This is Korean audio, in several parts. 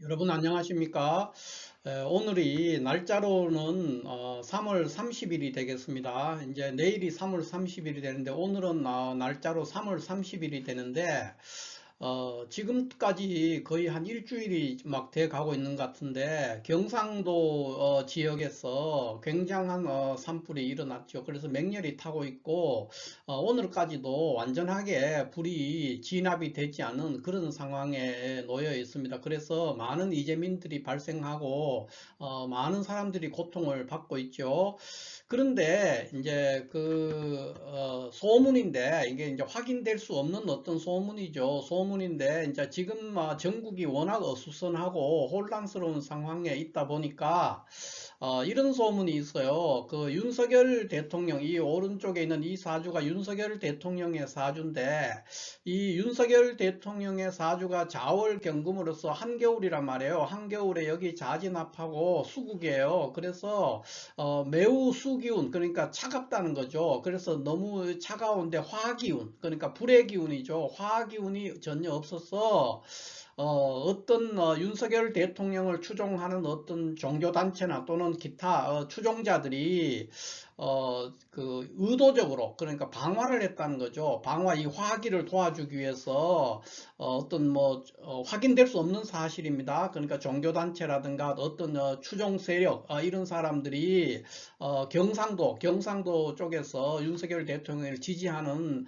여러분 안녕하십니까? 오늘이 날짜로는 3월 30일이 되겠습니다. 이제 내일이 3월 30일이 되는데 오늘은 날짜로 3월 30일이 되는데 지금까지 거의 한 일주일이 막 돼 가고 있는 것 같은데 경상도 지역에서 굉장한 산불이 일어났죠. 그래서 맹렬히 타고 있고 오늘까지도 완전하게 불이 진압이 되지 않은 그런 상황에 놓여 있습니다. 그래서 많은 이재민들이 발생하고 많은 사람들이 고통을 받고 있죠. 그런데 이제 소문인데 이게 이제 확인될 수 없는 어떤 소문이죠. 소문인데 이제 지금 전국이 워낙 어수선하고 혼란스러운 상황에 있다 보니까 이런 소문이 있어요. 그 윤석열 대통령, 이 오른쪽에 있는 이 사주가 윤석열 대통령의 사주인데, 이 윤석열 대통령의 사주가 자월경금으로서 한겨울이란 말이에요. 한겨울에 여기 자진합하고 수국이에요. 그래서 매우 수기운, 그러니까 차갑다는 거죠. 그래서 너무 차가운데 화기운, 그러니까 불의 기운이죠. 화기운이 전혀 없어서 어떤 윤석열 대통령을 추종하는 어떤 종교단체나 또는 기타 추종자들이 의도적으로 그러니까 방화를 했다는 거죠. 방화, 이 화기를 도와주기 위해서 어떤 확인될 수 없는 사실입니다. 그러니까 종교단체라든가 어떤 추종 세력 이런 사람들이 경상도 쪽에서 윤석열 대통령을 지지하는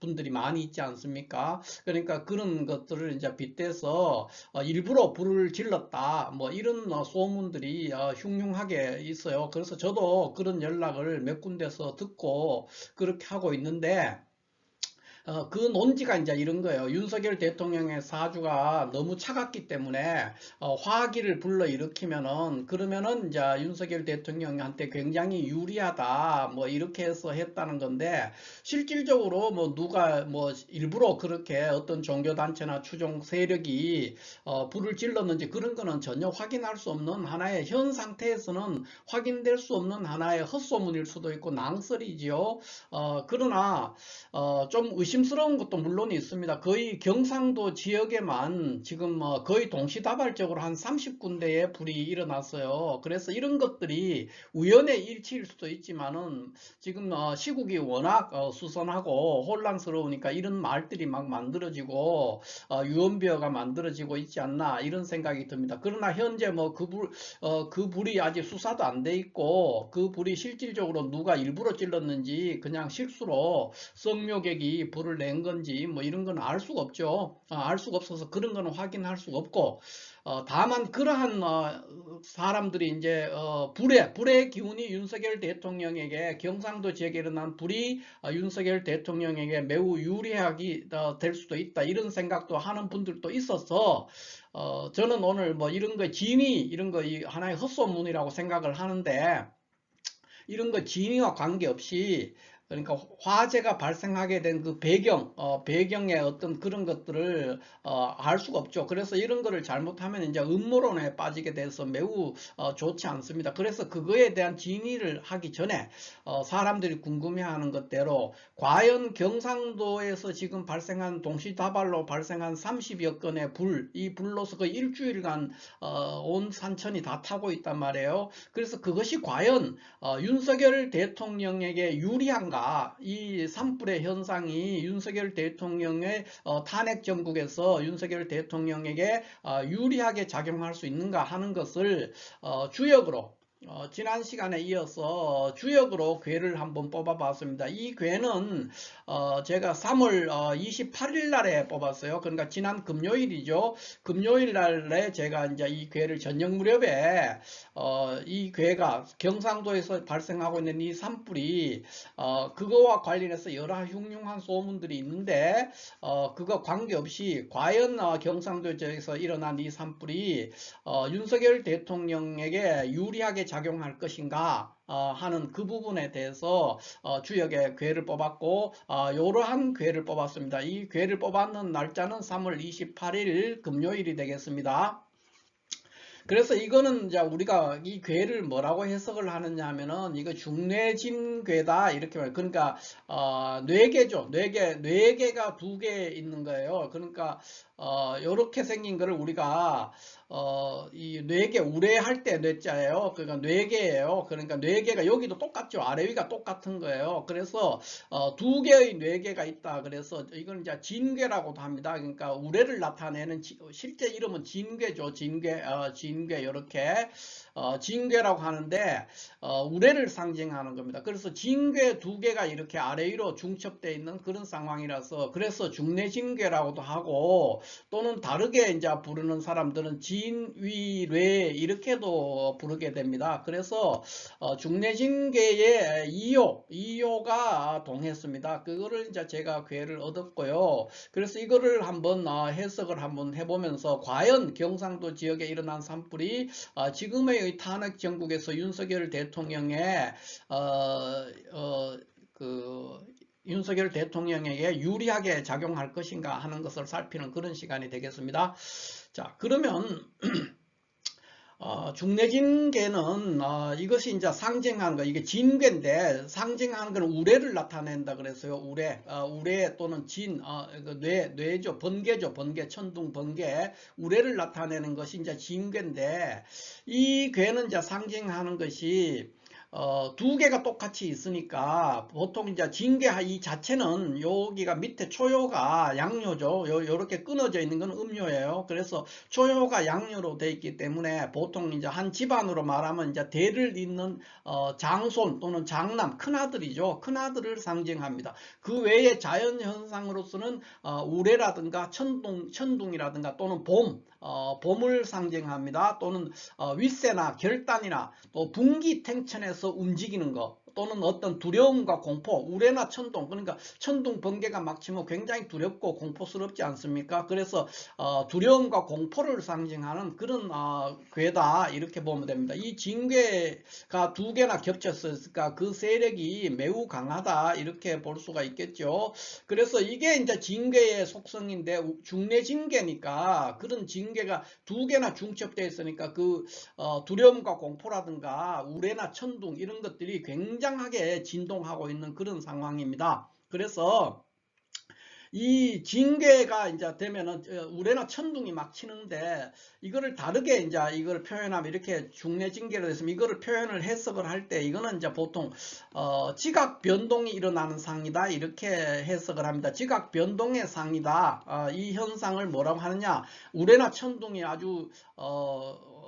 분들이 많이 있지 않습니까? 그러니까 그런 것들을 이제 빗대서 일부러 불을 질렀다 뭐 이런 소문들이 흉흉하게 있어요. 그래서 저도 그런 연락을 몇 군데서 듣고 그렇게 하고 있는데 그 논지가 이제 이런 거예요. 윤석열 대통령의 사주가 너무 차갑기 때문에 화기를 불러일으키면은 그러면은 이제 윤석열 대통령한테 굉장히 유리하다 뭐 이렇게 해서 했다는 건데 실질적으로 뭐 누가 뭐 일부러 그렇게 어떤 종교단체나 추종 세력이 불을 질렀는지 그런 거는 전혀 확인할 수 없는 하나의 현 상태에서는 확인될 수 없는 하나의 헛소문일 수도 있고 낭설이지요. 그러나 좀 의심스러운 것도 물론 있습니다. 거의 경상도 지역에만 지금 거의 동시다발적으로 한 30군데의 불이 일어났어요. 그래서 이런 것들이 우연의 일치일 수도 있지만은 지금 시국이 워낙 수선하고 혼란스러우니까 이런 말들이 막 만들어지고 유언비어가 만들어지고 있지 않나 이런 생각이 듭니다. 그러나 현재 뭐 그 불이 아직 수사도 안 돼 있고 그 불이 실질적으로 누가 일부러 찔렀는지 그냥 실수로 성묘객이 불을 낸 건지 뭐 이런 건 알 수가 없죠. 알 수가 없어서 그런 거는 확인할 수가 없고 다만 그러한 사람들이 이제 불의 기운이 윤석열 대통령에게 경상도 지역에 일어난 불이 윤석열 대통령에게 매우 유리하게 될 수도 있다 이런 생각도 하는 분들도 있어서 저는 오늘 뭐 이런 거 진위 이런 거 하나의 헛소문이라고 생각을 하는데 이런 거 진위와 관계없이 그러니까 화재가 발생하게 된 그 배경의 어떤 그런 것들을 알 수가 없죠. 그래서 이런 거를 잘못하면 이제 음모론에 빠지게 돼서 매우 좋지 않습니다. 그래서 그거에 대한 진위를 하기 전에 사람들이 궁금해하는 것대로 과연 경상도에서 지금 발생한 동시다발로 발생한 30여 건의 이 불로서 그 일주일간 온 산천이 다 타고 있단 말이에요. 그래서 그것이 과연 윤석열 대통령에게 유리한가? 이 산불의 현상이 윤석열 대통령의 탄핵 정국에서 윤석열 대통령에게 유리하게 작용할 수 있는가 하는 것을 주역으로 지난 시간에 이어서 주역으로 괴를 한번 뽑아봤습니다. 이 괴는 제가 3월 28일 날에 뽑았어요. 그러니까 지난 금요일이죠. 금요일 날에 제가 이제 이 괴를 저녁 무렵에 이 괴가 경상도에서 발생하고 있는 이 산불이 그거와 관련해서 여러 흉흉한 소문들이 있는데 그거 관계없이 과연 경상도에서 일어난 이 산불이 윤석열 대통령에게 유리하게 작용할 것인가 하는 그 부분에 대해서 주역의 괴를 뽑았고 이러한 괴를 뽑았습니다. 이 괴를 뽑았는 날짜는 3월 28일 금요일이 되겠습니다. 그래서 이거는 이제 우리가 이 괴를 뭐라고 해석을 하느냐 하면은 이거 중뇌진괴다 이렇게 말해요. 그러니까 뇌계죠. 뇌계가 두 개 있는 거예요. 그러니까 요렇게 생긴 거를 우리가 이 뇌계 우레할 때 뇌자예요. 그러니까 뇌계예요. 그러니까 뇌계가 여기도 똑같죠. 아래 위가 똑같은 거예요. 그래서 두 개의 뇌계가 있다. 그래서 이건 이제 진괴라고도 합니다. 그러니까 우레를 나타내는 실제 이름은 진괴죠. 진괴, 진괴 이렇게 진괴라고 하는데 우레를 상징하는 겁니다. 그래서 진괴 두 개가 이렇게 아래 위로 중첩되어 있는 그런 상황이라서 그래서 중뇌진괴라고도 하고 또는 다르게 이제 부르는 사람들은 진위뇌 이렇게도 부르게 됩니다. 그래서 중뇌진계의 이요가 동했습니다. 그거를 이제 제가 괴를 얻었고요. 그래서 이거를 한번 해석을 한번 해보면서 과연 경상도 지역에 일어난 산불이 지금의 탄핵 정국에서 윤석열 대통령의 윤석열 대통령에게 유리하게 작용할 것인가 하는 것을 살피는 그런 시간이 되겠습니다. 자, 그러면 중뇌진계는 이것이 이제 상징하는 거, 이게 진괴인데 상징하는 건 우레를 나타낸다 그래서요. 우레 또는 그 뇌죠, 번개죠, 번개, 천둥 번개, 우레를 나타내는 것이 이제 진괴인데 이 괴는 이제 상징하는 것이 두 개가 똑같이 있으니까 보통 이제 징계 이 자체는 여기가 밑에 초효가 양효죠. 요렇게 끊어져 있는 건 음효예요. 그래서 초효가 양효로 되어 있기 때문에 보통 이제 한 집안으로 말하면 이제 대를 잇는 장손 또는 장남, 큰아들이죠. 큰아들을 상징합니다. 그 외에 자연 현상으로서는 우레라든가 천둥이라든가 또는 봄을 상징합니다. 또는 윗세나 결단이나 또 분기탱천에서 움직이는 것 또는 어떤 두려움과 공포, 우레나 천둥, 그러니까 천둥 번개가 막 치면 굉장히 두렵고 공포스럽지 않습니까? 그래서 두려움과 공포를 상징하는 그런 괴다 이렇게 보면 됩니다. 이 징괴가 두 개나 겹쳤으니까 그 세력이 매우 강하다 이렇게 볼 수가 있겠죠. 그래서 이게 이제 징괴의 속성인데 중뇌징괴니까 그런 징괴가 두 개나 중첩되어 있으니까 그 두려움과 공포라든가 우레나 천둥 이런 것들이 굉장하게 진동하고 있는 그런 상황입니다. 그래서 이 징계가 이제 되면은 우레나 천둥이 막 치는데 이거를 다르게 이제 이걸 표현하면 이렇게 중뇌 징계로 됐으면 이거를 표현을 해석을 할 때 이거는 이제 보통 지각 변동이 일어나는 상이다 이렇게 해석을 합니다. 지각 변동의 상이다. 이 현상을 뭐라고 하느냐? 우레나 천둥이 아주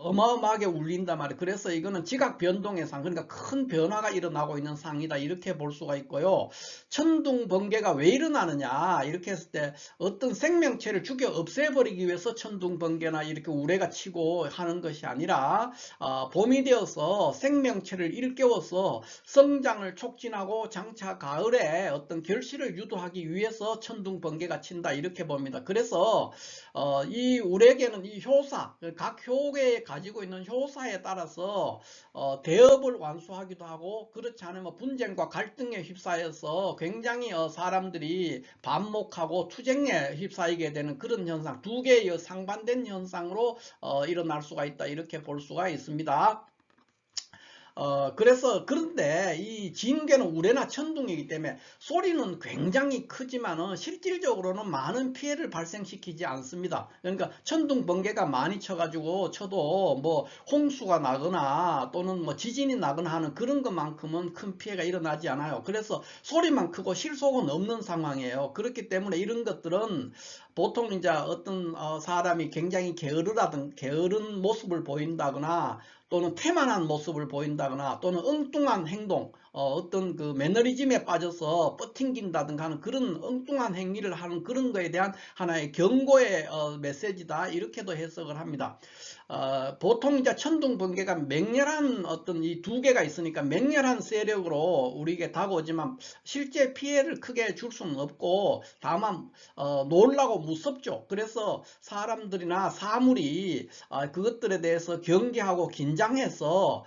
어마어마하게 울린단 말이에요. 그래서 이거는 지각 변동의 상, 그러니까 큰 변화가 일어나고 있는 상이다 이렇게 볼 수가 있고요. 천둥 번개가 왜 일어나느냐 이렇게 했을 때 어떤 생명체를 죽여 없애버리기 위해서 천둥 번개나 이렇게 우레가 치고 하는 것이 아니라 봄이 되어서 생명체를 일깨워서 성장을 촉진하고 장차 가을에 어떤 결실을 유도하기 위해서 천둥 번개가 친다 이렇게 봅니다. 그래서 이 우레계는 이 효사, 각 효계에 가지고 있는 효사에 따라서 대업을 완수하기도 하고 그렇지 않으면 분쟁과 갈등에 휩싸여서 굉장히 사람들이 반목하고 투쟁에 휩싸이게 되는 그런 현상, 두 개의 상반된 현상으로 일어날 수가 있다 이렇게 볼 수가 있습니다. 그런데 이 징계는 우레나 천둥이기 때문에 소리는 굉장히 크지만은 실질적으로는 많은 피해를 발생시키지 않습니다. 그러니까 천둥 번개가 많이 쳐도 뭐 홍수가 나거나 또는 뭐 지진이 나거나 하는 그런 것만큼은 큰 피해가 일어나지 않아요. 그래서 소리만 크고 실속은 없는 상황이에요. 그렇기 때문에 이런 것들은 보통 이제 어떤 사람이 굉장히 게으른 모습을 보인다거나 또는 태만한 모습을 보인다거나 또는 엉뚱한 행동, 어떤 그 매너리즘에 빠져서 뻗팅긴다든가 하는 그런 엉뚱한 행위를 하는 그런 거에 대한 하나의 경고의 메시지다 이렇게도 해석을 합니다. 보통 이제 천둥 번개가 맹렬한 어떤 이 두 개가 있으니까 맹렬한 세력으로 우리에게 다가오지만 실제 피해를 크게 줄 수는 없고 다만 놀라고 무섭죠. 그래서 사람들이나 사물이 그것들에 대해서 경계하고 긴장해서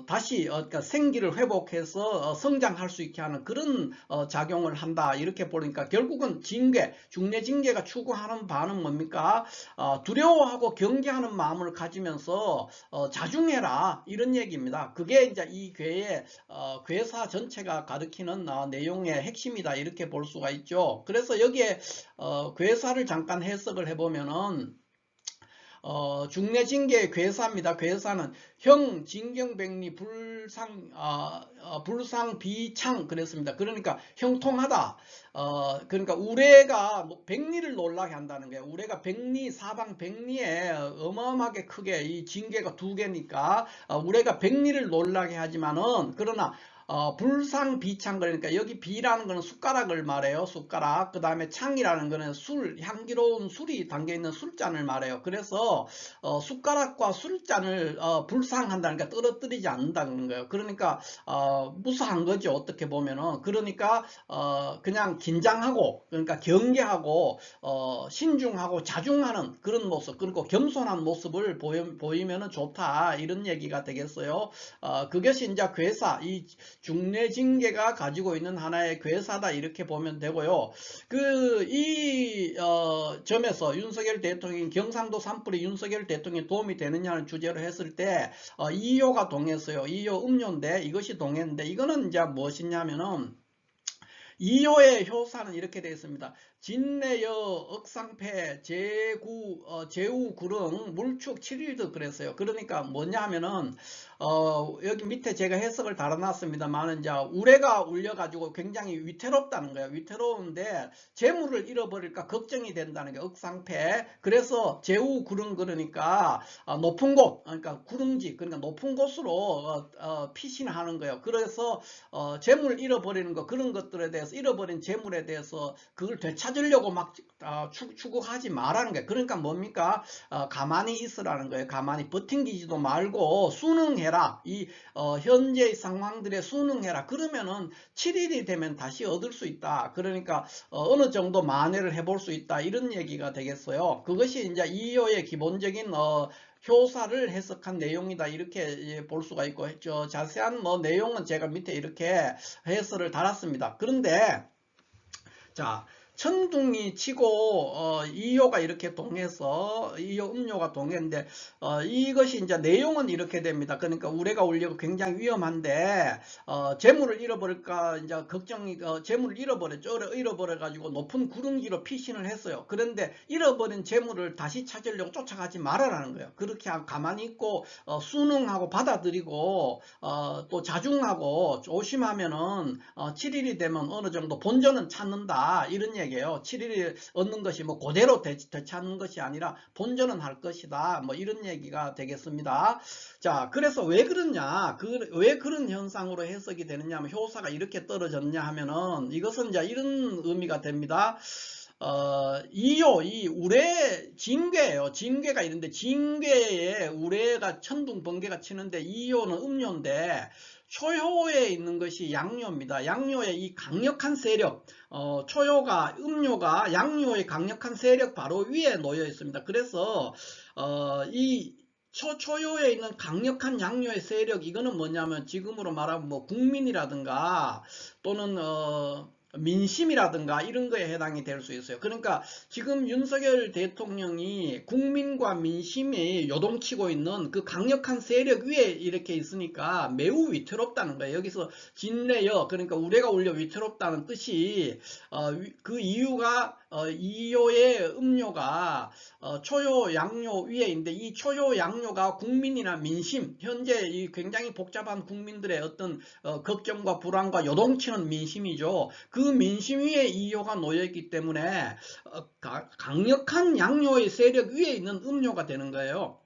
다시 그러니까 생기를 회복해서 성장할 수 있게 하는 그런 작용을 한다 이렇게 보니까 결국은 중뇌 징계가 추구하는 바는 뭡니까? 두려워하고 경계하는 마음을 가지면서 자중해라 이런 얘기입니다. 그게 이제 이 괴의 괴사 전체가 가리키는 내용의 핵심이다 이렇게 볼 수가 있죠. 그래서 여기에 괴사를 잠깐 해석을 해보면은 중뇌징계의 괴사입니다. 괴사는 형, 진경백리, 불상, 비창 그랬습니다. 그러니까 형통하다. 그러니까 우레가 백리를 놀라게 한다는 거예요. 우레가 백리, 사방 백리에 어마어마하게 크게 이 징계가 두 개니까 우레가 백리를 놀라게 하지만은 그러나 불상 비창 그러니까 여기 비라는 거는 숟가락을 말해요. 숟가락. 그 다음에 창이라는 거는 술, 향기로운 술이 담겨 있는 술잔을 말해요. 그래서 숟가락과 술잔을 불상한다니까 떨어뜨리지 않는다는 거예요. 그러니까 무사한 거죠. 어떻게 보면은. 그러니까 그냥 긴장하고 그러니까 경계하고 신중하고 자중하는 그런 모습 그리고 겸손한 모습을 보이면은 좋다 이런 얘기가 되겠어요. 그것이 이제 괴사 이 중뇌징계가 가지고 있는 하나의 괴사다 이렇게 보면 되고요. 이 점에서 윤석열 대통령이 경상도 산불이 윤석열 대통령이 도움이 되느냐는 주제로 했을 때 이효가 동했어요. 이효 음료인데 이것이 동했는데 이거는 이제 무엇이냐면은 이효의 효사는 이렇게 되어 있습니다. 진내여 억상패 제우 구릉 물축 7일도 그랬어요. 그러니까 뭐냐 하면은 여기 밑에 제가 해석을 달아놨습니다만 이제 우레가 울려가지고 굉장히 위태롭다는 거예요. 위태로운데 재물을 잃어버릴까 걱정이 된다는 게 억상패. 그래서 제우 구릉 그러니까 높은 곳 그러니까 구릉지 그러니까 높은 곳으로 피신하는 거예요. 그래서 재물 잃어버리는 거 그런 것들에 대해서 잃어버린 재물에 대해서 그걸 되찾으려고 막 추구하지 말라는 거예요. 그러니까 뭡니까? 가만히 있으라는 거예요. 가만히 버팅기지도 말고 순응해라. 이 현재의 상황들에 순응해라. 그러면은 7일이 되면 다시 얻을 수 있다. 그러니까 어느 정도 만회를 해볼 수 있다. 이런 얘기가 되겠어요. 그것이 이제 이효의 기본적인 효사를 해석한 내용이다 이렇게 볼 수가 있고 자세한 내용은 제가 밑에 이렇게 해설을 달았습니다. 그런데 자 천둥이 치고 이효가 이렇게 동해서 이효 음료가 동했는데 이것이 이제 내용은 이렇게 됩니다. 그러니까 우레가 울리고 굉장히 위험한데 재물을 잃어버릴까 이제 걱정이 재물을 잃어버렸죠. 잃어버려 가지고 높은 구릉지로 피신을 했어요. 그런데 잃어버린 재물을 다시 찾으려고 쫓아가지 말아라는 거예요. 그렇게 가만히 있고 순응하고 받아들이고 또 자중하고 조심하면은 7일이 되면 어느 정도 본전은 찾는다 이런 얘기. 7일을 얻는 것이 그대로 되찾는 것이 아니라 본전은 할 것이다. 이런 얘기가 되겠습니다. 자, 그래서 왜 그러냐? 왜 그런 현상으로 해석이 되느냐 하면 효사가 이렇게 떨어졌냐 하면은 이것은 이제 이런 의미가 됩니다. 이요, 이 우레 징괴예요. 징괴가 있는데 징괴에 우레가 천둥 번개가 치는데 이요는 음료인데 초효에 있는 것이 양요입니다. 양요의 이 강력한 세력, 초효가 음료가 양요의 강력한 세력 바로 위에 놓여 있습니다. 그래서 이 초효에 있는 강력한 양요의 세력 이거는 뭐냐면 지금으로 말하면 국민이라든가 또는 민심이라든가 이런 거에 해당이 될 수 있어요. 그러니까 지금 윤석열 대통령이 국민과 민심이 요동치고 있는 그 강력한 세력 위에 이렇게 있으니까 매우 위태롭다는 거예요. 여기서 진내여 그러니까 우레가 울려 위태롭다는 뜻이 그 이유가 이요의 음료가 초요 양요 위에 있는데 이 초요 양요가 국민이나 민심 현재 이 굉장히 복잡한 국민들의 어떤 걱정과 불안과 요동치는 민심이죠. 그 민심 위에 이효가 놓여있기 때문에 강력한 양요의 세력 위에 있는 음료가 되는 거예요.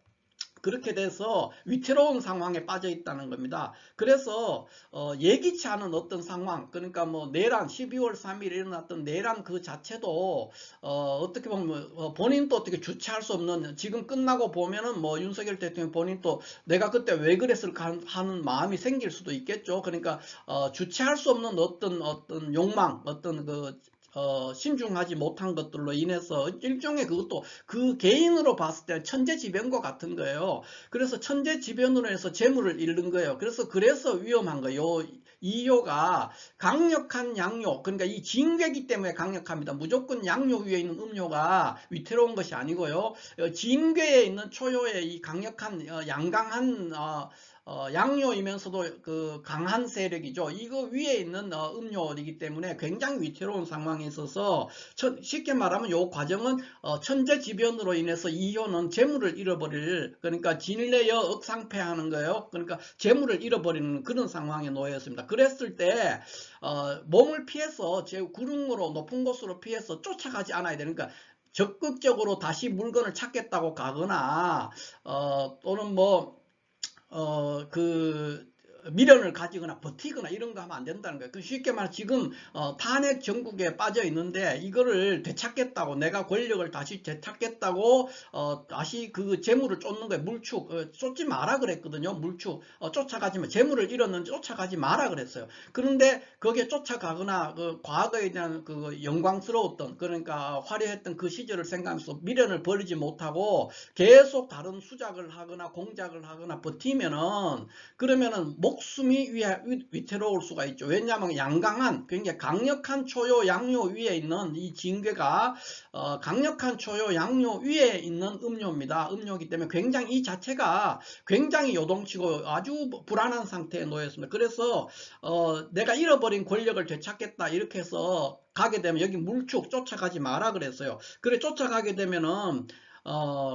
그렇게 돼서 위태로운 상황에 빠져 있다는 겁니다. 그래서 예기치 않은 어떤 상황 그러니까 내란 12월 3일 일어났던 내란 그 자체도 어떻게 보면 본인도 어떻게 주체할 수 없는 지금 끝나고 보면은 윤석열 대통령 본인도 내가 그때 왜 그랬을까 하는 마음이 생길 수도 있겠죠. 그러니까 주체할 수 없는 어떤 욕망 어떤 신중하지 못한 것들로 인해서 일종의 그것도 그 개인으로 봤을 때 천재지변과 같은 거예요. 그래서 천재지변으로 해서 재물을 잃는 거예요. 그래서 위험한 거예요. 이효가 강력한 양요, 그러니까 이 징계기 때문에 강력합니다. 무조건 양요 위에 있는 음료가 위태로운 것이 아니고요. 징계에 있는 초효의 이 강력한 양강한 양요이면서도 그 강한 세력이죠. 이거 위에 있는 음요이기 때문에 굉장히 위태로운 상황에 있어서 쉽게 말하면 요 과정은 천재지변으로 인해서 이효는 재물을 잃어버릴, 그러니까 진례여 억상패하는 거예요. 그러니까 재물을 잃어버리는 그런 상황에 놓였습니다. 그랬을 때 몸을 피해서 제 구름으로 높은 곳으로 피해서 쫓아가지 않아야 되니까, 그러니까 적극적으로 다시 물건을 찾겠다고 가거나 또는 그 미련을 가지거나 버티거나 이런 거 하면 안 된다는 거예요. 그 쉽게 말해 지금 탄핵 정국에 빠져 있는데 이거를 되찾겠다고, 내가 권력을 다시 되찾겠다고 다시 그 재물을 쫓는 거예요. 물축 쫓지 마라 그랬거든요. 물축 쫓아가지 마, 재물을 잃었는지 쫓아가지 마라 그랬어요. 그런데 거기에 쫓아가거나 그 과거에 대한 그 영광스러웠던, 그러니까 화려했던 그 시절을 생각하면서 미련을 버리지 못하고 계속 다른 수작을 하거나 공작을 하거나 버티면은, 그러면은 목숨이 위태로울 수가 있죠. 왜냐하면 양강한, 굉장히 강력한 초요 양요 위에 있는 이 징계가 강력한 초요 양요 위에 있는 음료입니다. 음료이기 때문에 굉장히 이 자체가 굉장히 요동치고 아주 불안한 상태에 놓였습니다. 그래서 내가 잃어버린 권력을 되찾겠다 이렇게 해서 가게 되면, 여기 물축 쫓아가지 마라 그랬어요. 그래 쫓아가게 되면은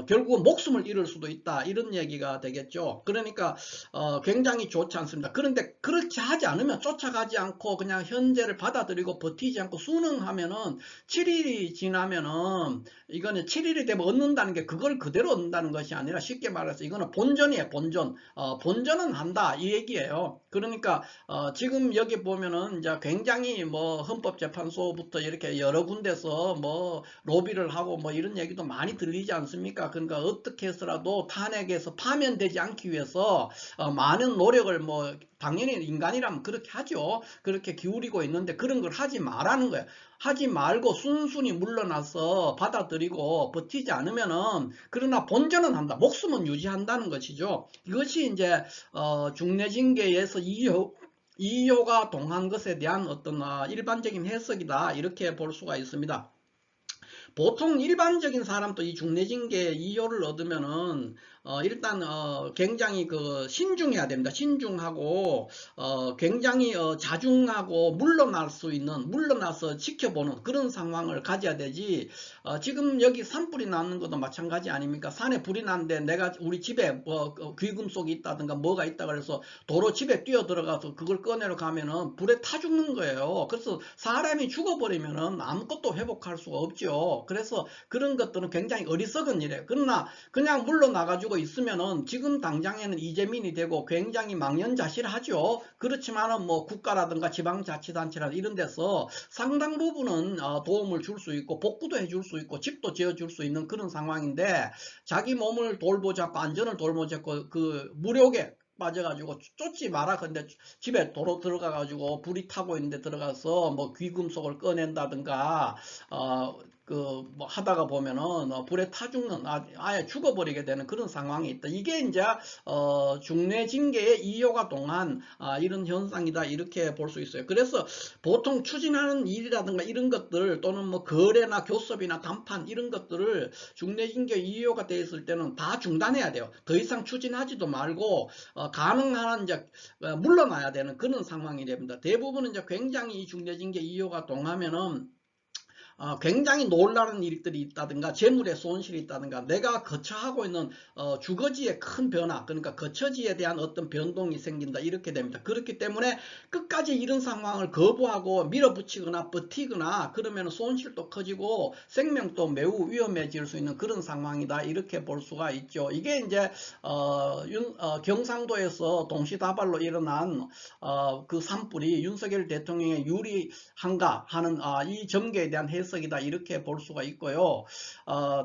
결국은 목숨을 잃을 수도 있다, 이런 얘기가 되겠죠. 그러니까 굉장히 좋지 않습니다. 그런데 그렇게 하지 않으면, 쫓아가지 않고 그냥 현재를 받아들이고 버티지 않고 순응하면은 7일이 지나면은, 이거는 7일이 되면 얻는다는 게 그걸 그대로 얻는다는 것이 아니라, 쉽게 말해서 이거는 본전이에요. 본전. 본전은 한다 이 얘기예요. 그러니까 지금 여기 보면은 이제 굉장히 헌법재판소부터 이렇게 여러 군데서 로비를 하고 이런 얘기도 많이 들리지 않습니까? 그러니까 어떻게 해서라도 탄핵에서 파면되지 않기 위해서 많은 노력을 당연히 인간이라면 그렇게 하죠. 그렇게 기울이고 있는데 그런 걸 하지 말라는 거예요. 하지 말고 순순히 물러나서 받아들이고 버티지 않으면은, 그러나 본전은 한다, 목숨은 유지한다는 것이죠. 이것이 이제 중뇌징계에서 이효가 동한 것에 대한 어떤 일반적인 해석이다, 이렇게 볼 수가 있습니다. 보통 일반적인 사람도 이 중뇌징계 이효를 얻으면은 일단 굉장히 신중해야 됩니다. 신중하고 굉장히 자중하고 물러날 수 있는, 물러나서 지켜보는 그런 상황을 가져야 되지. 지금 여기 산불이 나는 것도 마찬가지 아닙니까? 산에 불이 났는데 내가 우리 집에 귀금속이 있다든가 뭐가 있다 그래서 도로 집에 뛰어 들어가서 그걸 꺼내러 가면은 불에 타 죽는 거예요. 그래서 사람이 죽어버리면은 아무것도 회복할 수가 없죠. 그래서 그런 것들은 굉장히 어리석은 일이에요. 그러나 그냥 물러나가지고 있으면은 지금 당장에는 이재민이 되고 굉장히 망연자실하죠. 그렇지만은 국가라든가 지방자치단체라든가 이런 데서 상당 부분은 도움을 줄 수 있고 복구도 해줄 수 있고 집도 지어줄 수 있는 그런 상황인데, 자기 몸을 돌보자고, 안전을 돌보자고 그 무력에 빠져가지고 쫓지 마라. 근데 집에 도로 들어가가지고 불이 타고 있는데 들어가서 귀금속을 꺼낸다든가 하다가 보면은 불에 타 죽는, 아예 죽어버리게 되는 그런 상황이 있다. 이게 이제 중뇌징계의 이효가 동한 이런 현상이다, 이렇게 볼 수 있어요. 그래서 보통 추진하는 일이라든가 이런 것들, 또는 거래나 교섭이나談判 이런 것들을 중뇌징계 이효가 되어 있을 때는 다 중단해야 돼요. 더 이상 추진하지도 말고 가능한 한 이제 물러나야 되는 그런 상황이 됩니다. 대부분은 이제 굉장히 이 중뇌징계 이효가 동하면은 굉장히 놀라는 일들이 있다든가 재물의 손실이 있다든가 내가 거처하고 있는 주거지의 큰 변화, 그러니까 거처지에 대한 어떤 변동이 생긴다, 이렇게 됩니다. 그렇기 때문에 끝까지 이런 상황을 거부하고 밀어붙이거나 버티거나 그러면 손실도 커지고 생명도 매우 위험해질 수 있는 그런 상황이다, 이렇게 볼 수가 있죠. 이게 이제 경상도에서 동시다발로 일어난 그 산불이 윤석열 대통령에 유리한가 하는 이 전개에 대한 해석이다, 이렇게 볼 수가 있고요.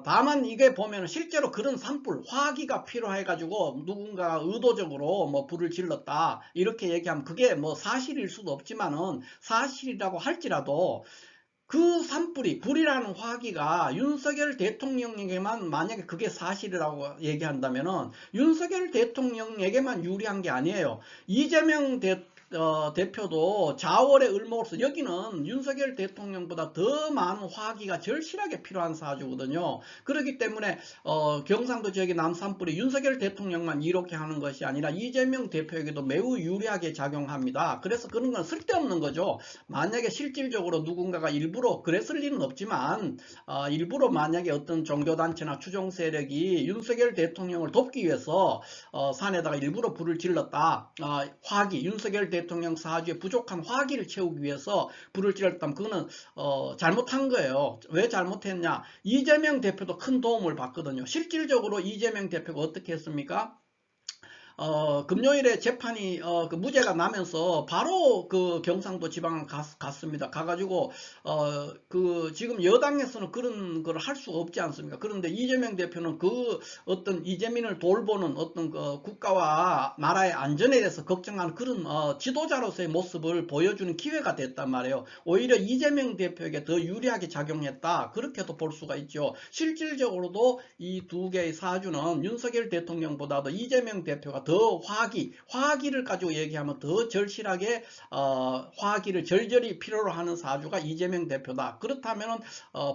다만 이게 보면 실제로 그런 산불, 화기가 필요해 가지고 누군가 의도적으로 불을 질렀다, 이렇게 얘기하면 그게 사실일 수도 없지만은, 사실이라고 할지라도 그 산불이, 불이라는 화기가 윤석열 대통령에게만 만약에 그게 사실이라고 얘기한다면은 윤석열 대통령에게만 유리한 게 아니에요. 이재명 대표도 자월의 을목으로서 여기는 윤석열 대통령보다 더 많은 화기가 절실하게 필요한 사주거든요. 그렇기 때문에 경상도 지역의 남산불이 윤석열 대통령만 이렇게 하는 것이 아니라 이재명 대표에게도 매우 유리하게 작용합니다. 그래서 그런 건 쓸데없는 거죠. 만약에 실질적으로 누군가가 일부러 그랬을 리는 없지만 일부러 만약에 어떤 종교단체나 추종 세력이 윤석열 대통령을 돕기 위해서 산에다가 일부러 불을 질렀다. 화기, 윤석열 대통령 사주에 부족한 화기를 채우기 위해서 불을 질렀다면 그거는 잘못한 거예요. 왜 잘못했냐? 이재명 대표도 큰 도움을 받거든요. 실질적으로 이재명 대표가 어떻게 했습니까? 금요일에 재판이 그 무죄가 나면서 바로 그 경상도 지방을 갔습니다. 가가지고 그 지금 여당에서는 그런 걸 할 수가 없지 않습니까? 그런데 이재명 대표는 그 어떤 이재민을 돌보는 어떤 그 국가와 나라의 안전에 대해서 걱정하는 그런 지도자로서의 모습을 보여주는 기회가 됐단 말이에요. 오히려 이재명 대표에게 더 유리하게 작용했다. 그렇게도 볼 수가 있죠. 실질적으로도 이 두 개의 사주는 윤석열 대통령보다도 이재명 대표가 더 화기를 가지고 얘기하면 더 절실하게 화기를 절절히 필요로 하는 사주가 이재명 대표다. 그렇다면은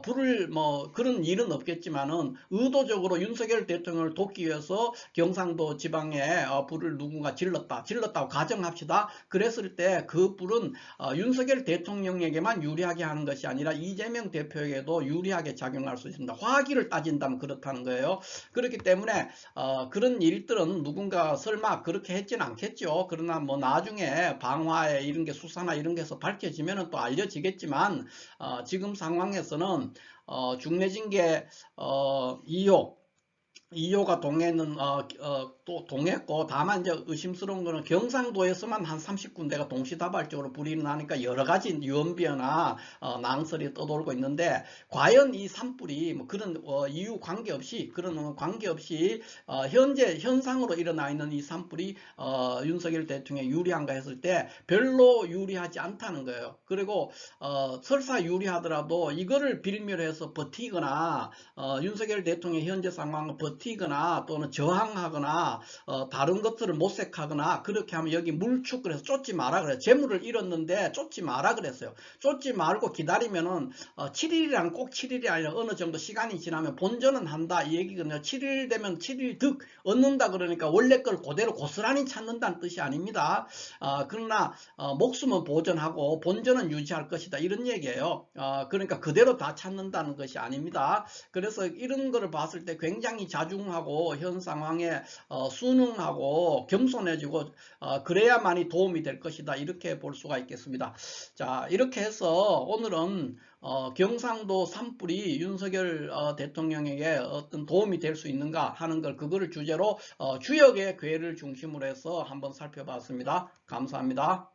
불을 뭐 그런 일은 없겠지만은 의도적으로 윤석열 대통령을 돕기 위해서 경상도 지방에 불을 누군가 질렀다고 가정합시다. 그랬을 때 그 불은 윤석열 대통령에게만 유리하게 하는 것이 아니라 이재명 대표에게도 유리하게 작용할 수 있습니다. 화기를 따진다면 그렇다는 거예요. 그렇기 때문에 그런 일들은 누군가 설마 그렇게 했지는 않겠죠. 그러나 뭐 나중에 방화에 이런 게 수사나 이런 게서 밝혀지면 또 알려지겠지만 지금 상황에서는 중매징계 2호가 동해는 또 동했고, 다만 이제 의심스러운 거는 경상도에서만 한 30군데가 동시다발적으로 불이 일어나니까 여러 가지 유언비어나 낭설이 떠돌고 있는데, 과연 이 산불이 뭐 그런 이유 관계없이 현재 현상으로 일어나 있는 이 산불이 윤석열 대통령에 유리한가 했을 때 별로 유리하지 않다는 거예요. 그리고 설사 유리하더라도 이거를 빌미로 해서 버티거나 윤석열 대통령의 현재 상황을 버티거나 또는 저항하거나 다른 것들을 모색하거나 그렇게 하면 여기 물축 그래서 쫓지 마라 그래요. 재물을 잃었는데 쫓지 마라 그랬어요. 쫓지 말고 기다리면은 7일이란 꼭 7일이 아니라 어느 정도 시간이 지나면 본전은 한다 이 얘기거든요. 7일 되면 7일 득 얻는다 그러니까 원래 걸 그대로 고스란히 찾는다는 뜻이 아닙니다. 그러나 목숨은 보존하고 본전은 유지할 것이다 이런 얘기예요. 그러니까 그대로 다 찾는다는 것이 아닙니다. 그래서 이런 거를 봤을 때 굉장히 자중하고 현 상황에 순응하고 겸손해지고 그래야만이 도움이 될 것이다 이렇게 볼 수가 있겠습니다. 자, 이렇게 해서 오늘은 경상도 산불이 윤석열 대통령에게 어떤 도움이 될 수 있는가 하는 걸 그거를 주제로 주역의 괴를 중심으로 해서 한번 살펴봤습니다. 감사합니다.